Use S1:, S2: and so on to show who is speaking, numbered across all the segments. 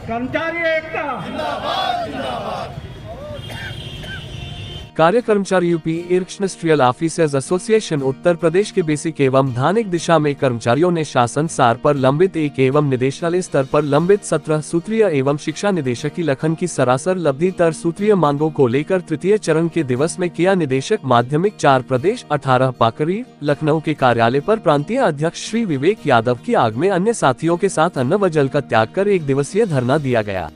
S1: कर्मचारी एकता।
S2: कार्य कर्मचारी UP industrial officers association Uttar प्रदेश के बेसिक एवं धानिक दिशा में कर्मचारियों ने शासन सार पर लंबित एक एवं निदेशालय स्तर पर लंबित 17 सूत्रीय एवं शिक्षा निदेशक की लखन की सरासर लब्धि 13 सूत्रीय मांगों को लेकर तृतीय चरण के दिवस में किया। निदेशक माध्यमिक 4 प्रदेश 18 पाकरी लखनऊ के कार्यालय पर प्रांतीय अध्यक्ष श्री विवेक यादव की आग में अन्य साथियों के साथ अन्न व जल का त्याग कर 1 दिवसीय धरना दिया गया।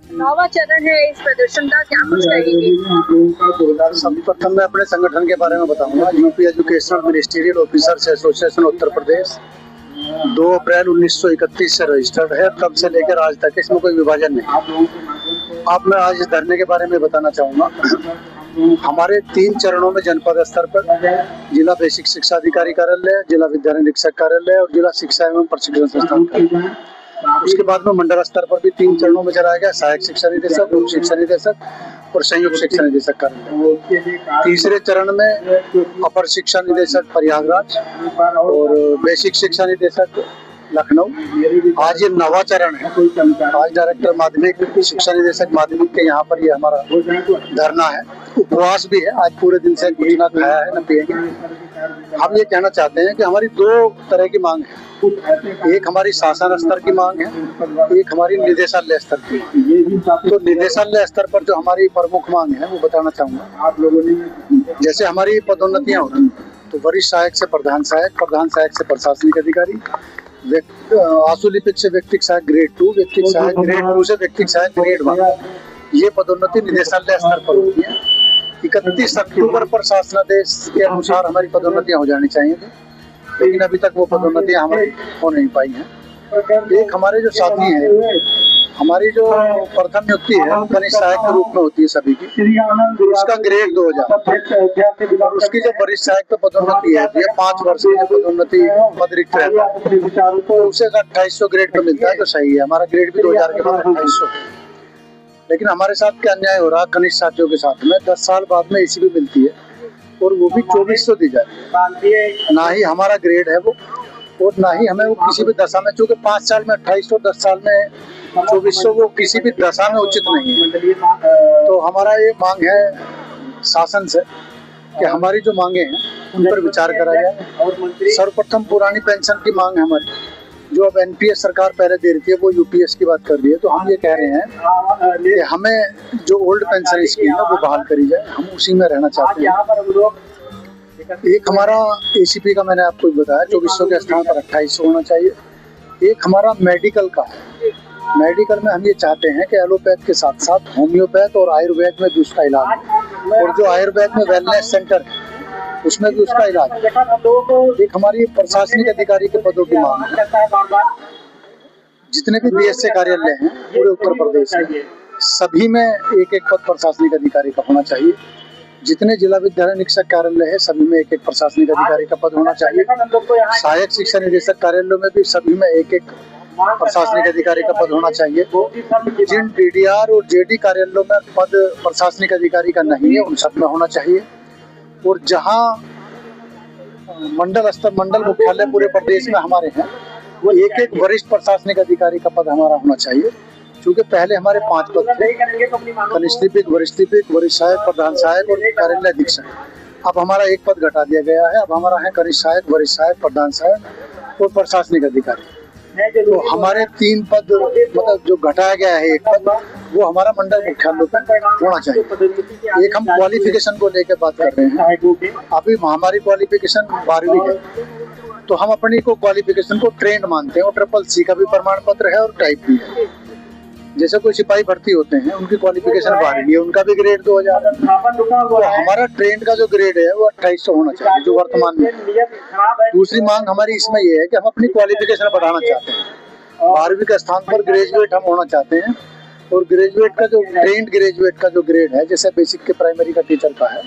S3: नौवां चरण है इस प्रदर्शन का, क्या कुछ कहेंगे?
S4: सर्वप्रथम मैं अपने संगठन के बारे में बताऊंगा। UP educational ministerial officers association Uttar Pradesh 2 April 1931 से रजिस्टर्ड है। तब से लेकर आज तक इसमें कोई विभाजन नहीं। अब मैं आज इस धरने के बारे में बताना चाहूँगा। हमारे 3 चरणों में जनपद स्तर पर जिला बेसिक शिक्षा अधिकारी कार्यालय, जिला विद्यालय निरीक्षक कार्यालय और जिला शिक्षा एवं प्रशिक्षण संस्थान। उसके बाद में मंडल स्तर पर भी 3 चरणों में चलाया गया। सहायक शिक्षा निदेशक, उप शिक्षा निदेशक और संयुक्त शिक्षा निदेशक कार्यालय। तीसरे चरण में अपर शिक्षा निदेशक प्रयागराज और बेसिक शिक्षा निदेशक लखनऊ। आज ये 9वां चरण है। आज डायरेक्टर माध्यमिक शिक्षा निदेशक माध्यमिक के यहाँ पर ये हमारा धरना है। उपवास भी है। आज पूरे दिन से कुछ ना खाया है ना पिएंगे। हम ये कहना चाहते हैं कि हमारी 2 तरह की मांग है। एक हमारी शासन स्तर की मांग है, एक हमारी निदेशालय स्तर की। तो निदेशालय स्तर पर जो हमारी प्रमुख मांग है वो बताना चाहूँगा आप लोगों ने। जैसे हमारी पदोन्नतियाँ होती हैं तो वरिष्ठ सहायक से प्रधान सहायक, प्रधान सहायक से प्रशासनिक अधिकारी, आशुलिपिक से व्यक्तिक सहायक ग्रेड 2, व्यक्तिक सहायक ग्रेड 2 से व्यक्तिक सहायक ग्रेड 1। ये पदोन्नति निदेशालय स्तर पर होती है। 31 अक्टूबर पर शासनादेश के अनुसार हमारी पदोन्नतियाँ हो जानी चाहिए, लेकिन अभी तक वो पदोन्नतियाँ हमारी हो नहीं पाई हैं। एक हमारे जो साथी हैं, हमारी जो प्रथम नियुक्ति है कनिष्ठ सहायक के रूप में होती है सभी की, उसका ग्रेड 2 हो जाता है। और उसकी जो वरिष्ठ सहायक पे पदोन्नति है, ये 5 वर्ष की जो पदोन्नति पद रिक्त रहता है, तो उसे 2800 ग्रेड पे मिलता है, तो सही है। हमारा ग्रेड भी 2000 के बाद 2800। लेकिन हमारे साथ क्या अन्याय हो रहा है कनिष्ठ साथियों के साथ में, 10 साल बाद में एसीपी मिलती है और वो भी 2400 दी जाती है। ना ही हमारा ग्रेड है वो, और ना ही हमें वो किसी भी दशा में, चूँकि 5 साल में 2800, 10 साल में 2400, वो किसी भी दशा में उचित नहीं है। तो हमारा ये मांग है शासन से कि हमारी जो मांगे हैं उन पर विचार करा जाए। सर्वप्रथम पुरानी पेंशन की मांग है हमारी, जो अब एनपीएस सरकार पहले दे रही थी, वो यूपीएस की बात कर रही है। तो हम ये कह रहे हैं कि हमें जो ओल्ड पेंशन स्कीम है वो बहाल करी जाए, हम उसी में रहना चाहते हैं। एक हमारा एसीपी का मैंने आपको बताया 2400 के स्थान पर 2800 होना चाहिए। एक हमारा मेडिकल का है। मेडिकल में हम ये चाहते हैं कि एलोपैथ के साथ साथ होम्योपैथ और आयुर्वेद में भी उसका इलाज है, और जो आयुर्वेद में वेलनेस सेंटर है उसमें भी उसका इलाज है। एक हमारी प्रशासनिक अधिकारी के पदों की मांग है। जितने भी बीएसए कार्यालय हैं पूरे उत्तर प्रदेश में, सभी में एक पद प्रशासनिक अधिकारी का होना चाहिए। जितने जिला विद्यालय निरीक्षक कार्यालय है सभी में एक प्रशासनिक अधिकारी का पद होना चाहिए। सहायक शिक्षा निदेशक कार्यालयों में भी सभी में एक प्रशासनिक अधिकारी का पद होना चाहिए। जिन डीडीआर और जेडी कार्यालयों में पद प्रशासनिक अधिकारी का नहीं है उन सब में होना चाहिए। और जहां मंडल स्तर, मंडल मुख्यालय पूरे प्रदेश में हमारे हैं, वो एक वरिष्ठ प्रशासनिक अधिकारी का पद हमारा होना चाहिए। क्योंकि पहले हमारे 5 पद थे, कनिष्ठ लिपिक, वरिष्ठ लिपिक, वरिष्ठ सहायक, प्रधान सहायक और कार्यालय अधीक्षक। अब हमारा 1 पद घटा दिया गया है। अब हमारा है कनिष्ठ सहायक, वरिष्ठ सहायक, प्रधान सहायक और प्रशासनिक अधिकारी। तो हमारे 3 पद, मतलब जो घटाया गया है 1 पद, वो हमारा मंडल मुख्यालय पर होना चाहिए। एक हम क्वालिफिकेशन को लेकर बात कर रहे हैं। अभी हमारी क्वालिफिकेशन 12वीं है, तो हम अपनी को क्वालिफिकेशन को ट्रेंड मानते हैं, और CCC का भी प्रमाण पत्र है और टाइप भी है। जैसे कोई सिपाही भर्ती होते हैं उनकी क्वालिफिकेशन 12वीं है, उनका भी ग्रेड 2000। तो हमारा ट्रेंड का जो ग्रेड है वो 2800 होना चाहिए जो वर्तमान में। दूसरी मांग हमारी इसमें ये है कि हम अपनी क्वालिफिकेशन बढ़ाना चाहते हैं। 12वीं के स्थान पर ग्रेजुएट हम होना चाहते हैं, और ग्रेजुएट का जो ट्रेंड ग्रेजुएट का जो ग्रेड है, जैसे बेसिक के प्राइमरी का टीचर का है,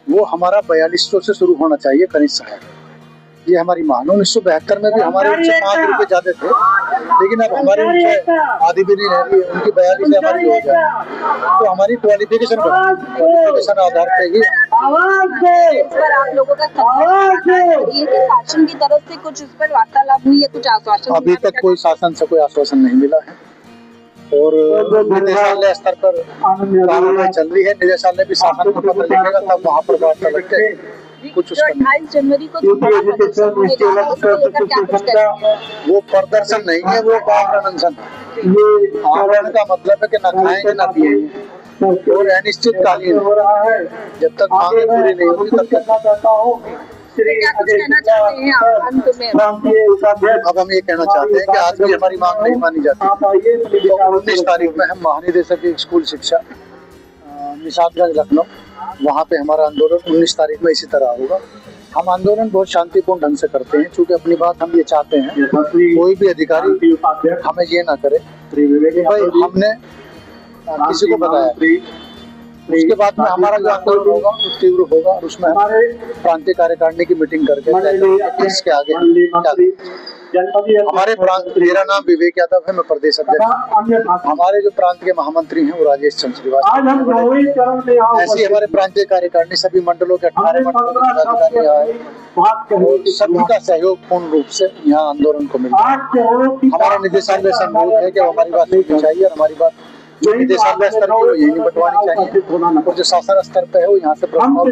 S4: वो हमारा 4200 से शुरू होना चाहिए कनिष्ठ सहायक। ये हमारी मांग। 1972 में भी हमारे उनसे 5 रुपए ज्यादा थे, लेकिन अब हमारी उनसे आधी भी नहीं रह रही है, उनकी 42 से हमारी हो जाए, तो हमारी क्वालिफिकेशन आधार पे ही
S3: इस पर आप लोगों का ये कि शासन की तरफ से कुछ इस पर वार्तालाप हुई है, कुछ आश्वासन
S4: अभी तक कोई शासन से कोई आश्वासन नहीं मिला है। और निदेशालय स्तर पर कार्रवाई चल रही है, निदेशालय भी शासन को पत्र लिखेगा, तब वहाँ पर वार्तालाप करके कुछ उसका
S3: 28 जनवरी को
S4: वो प्रदर्शन नहीं है, वो आंदोलन है। आंदोलन का मतलब है कि न खाएंगे न पिएंगे और अनिश्चितकालीन जब तक मांगे पूरी नहीं होगी तब तक।
S3: क्या कुछ कहना चाहते हैं आप अंत में?
S4: अब हम ये कहना चाहते हैं कि आज भी हमारी मांग नहीं मानी जाती, तो 19 तारीख में हम महानिदेशक स्कूल शिक्षा निशातगंज लखनऊ, वहाँ पे हमारा आंदोलन 19 तारीख में इसी तरह होगा। हम आंदोलन बहुत शांतिपूर्ण ढंग से करते हैं, क्योंकि अपनी बात हम ये चाहते हैं कोई भी अधिकारी हमें ये ना करे भाई हमने किसी को बताया। उसके बाद में हमारा जो आंदोलन होगा वो तीव्र होगा और उसमें हमारे प्रांतीय कार्यकारिणी की मीटिंग करके इसके आगे हमारे प्रांत, मेरा नाम विवेक यादव है, मैं प्रदेश अध्यक्ष। हमारे जो प्रांत के महामंत्री हैं वो राजेश चंद्र श्रीवास्तव। ऐसी हमारे प्रांतीय कार्यकारिणी सभी मंडलों के 18 मंडलों के पदाधिकारी आए, सभी का सहयोग पूर्ण रूप से यहाँ आंदोलन को मिला। हमारा निदेशालय से अनुरोध है कि हमारी बात सुननी चाहिए और हमारी बात जो निदेशालय स्तर की हो यही बंटवानी चाहिए और जो शासन स्तर पे है वो यहाँ से प्रभाव